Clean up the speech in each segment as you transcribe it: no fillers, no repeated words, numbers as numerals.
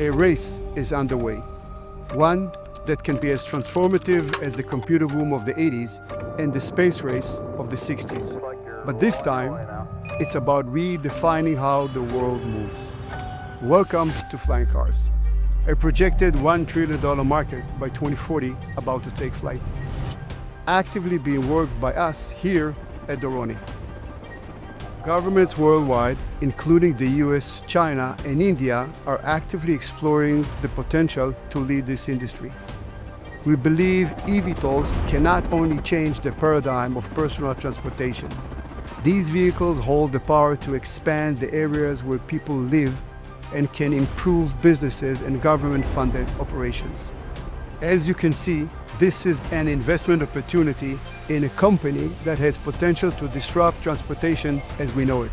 A race is underway, one that can be as transformative as the computer boom of the 80s and the space race of the 60s. But this time, it's about redefining how the world moves. Welcome to Flying Cars, a projected $1 trillion market by 2040 about to take flight, actively being worked by us here at Doroni. Governments worldwide, including the US, China, and India, are actively exploring the potential to lead this industry. We believe eVTOLs can not only change the paradigm of personal transportation. These vehicles hold the power to expand the areas where people live and can improve businesses and government-funded operations. As you can see, this is an investment opportunity in a company that has potential to disrupt transportation as we know it.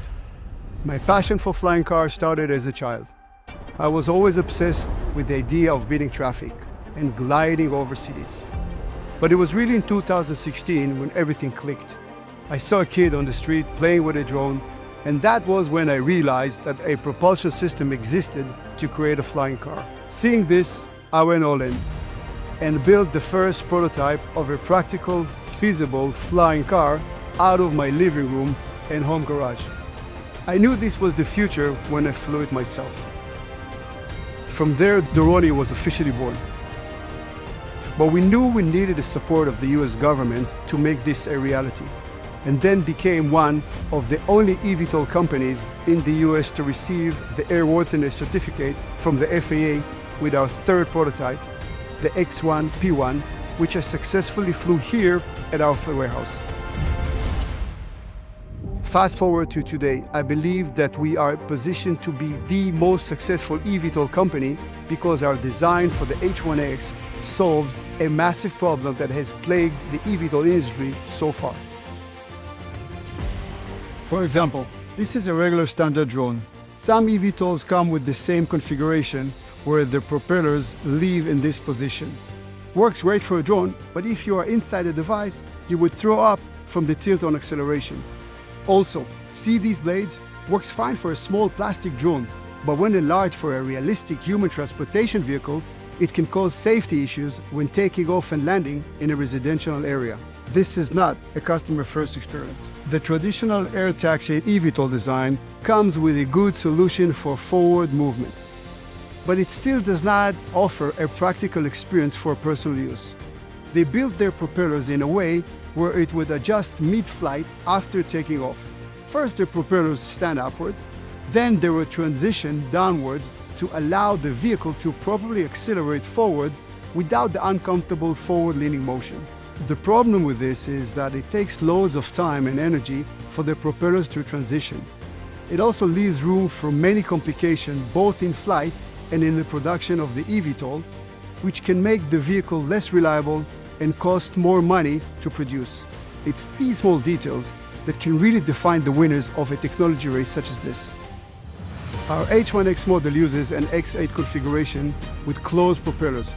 My passion for flying cars started as a child. I was always obsessed with the idea of beating traffic and gliding over cities. But it was really in 2016 when everything clicked. I saw a kid on the street playing with a drone, and that was when I realized that a propulsion system existed to create a flying car. Seeing this, I went all in and built the first prototype of a practical, feasible flying car out of my living room and home garage. I knew this was the future when I flew it myself. From there, Doroni was officially born. But we knew we needed the support of the US government to make this a reality, and then became one of the only eVTOL companies in the US to receive the airworthiness certificate from the FAA with our third prototype, the X1P1, which I successfully flew here at our warehouse. Fast forward to today, I believe that we are positioned to be the most successful eVTOL company because our design for the H1X solved a massive problem that has plagued the eVTOL industry so far. For example, this is a regular standard drone. Some eVTOLs come with the same configuration where the propellers live in this position. Works great for a drone, but if you are inside the device, you would throw up from the tilt on acceleration. Also, see these blades? Works fine for a small plastic drone, but when enlarged for a realistic human transportation vehicle, it can cause safety issues when taking off and landing in a residential area. This is not a customer-first experience. The traditional air taxi eVTOL design comes with a good solution for forward movement, but it still does not offer a practical experience for personal use. They built their propellers in a way where it would adjust mid-flight after taking off. First, the propellers stand upwards, then they will transition downwards to allow the vehicle to properly accelerate forward without the uncomfortable forward-leaning motion. The problem with this is that it takes loads of time and energy for the propellers to transition. It also leaves room for many complications both in flight and in the production of the eVTOL, which can make the vehicle less reliable and cost more money to produce. It's these small details that can really define the winners of a technology race such as this. Our H1X model uses an X8 configuration with closed propellers.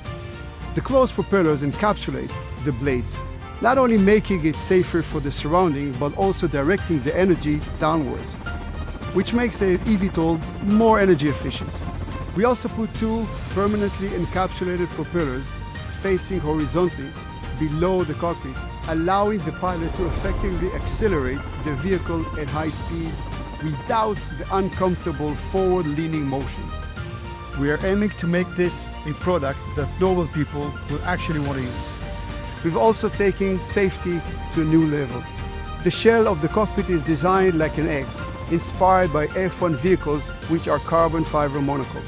The closed propellers encapsulate the blades, not only making it safer for the surrounding, but also directing the energy downwards, which makes the eVTOL more energy efficient. We also put two permanently encapsulated propellers facing horizontally below the cockpit, allowing the pilot to effectively accelerate the vehicle at high speeds without the uncomfortable forward-leaning motion. We are aiming to make this a product that normal people will actually want to use. We've also taken safety to a new level. The shell of the cockpit is designed like an egg, inspired by F1 vehicles, which are carbon fiber monocoque.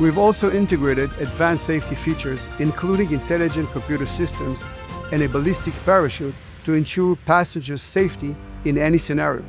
We've also integrated advanced safety features, including intelligent computer systems and a ballistic parachute to ensure passengers' safety in any scenario.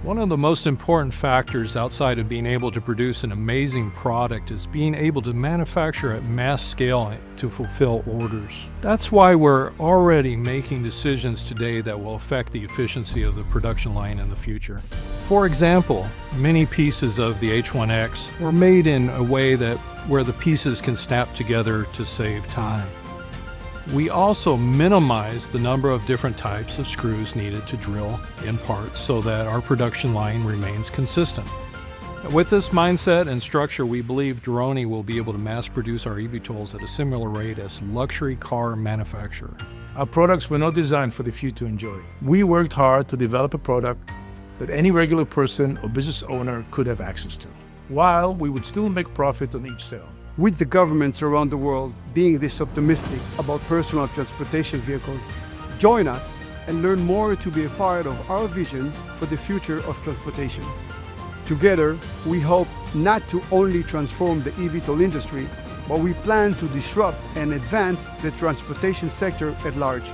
One of the most important factors outside of being able to produce an amazing product is being able to manufacture at mass scale to fulfill orders. That's why we're already making decisions today that will affect the efficiency of the production line in the future. For example, many pieces of the H1X were made in a way where the pieces can snap together to save time. We also minimize the number of different types of screws needed to drill in parts so that our production line remains consistent. With this mindset and structure, we believe Doroni will be able to mass produce our eVTOLs at a similar rate as luxury car manufacturer. Our products were not designed for the few to enjoy. We worked hard to develop a product that any regular person or business owner could have access to, while we would still make profit on each sale. With the governments around the world being this optimistic about personal transportation vehicles, join us and learn more to be a part of our vision for the future of transportation. Together, we hope not to only transform the eVTOL industry, but we plan to disrupt and advance the transportation sector at large.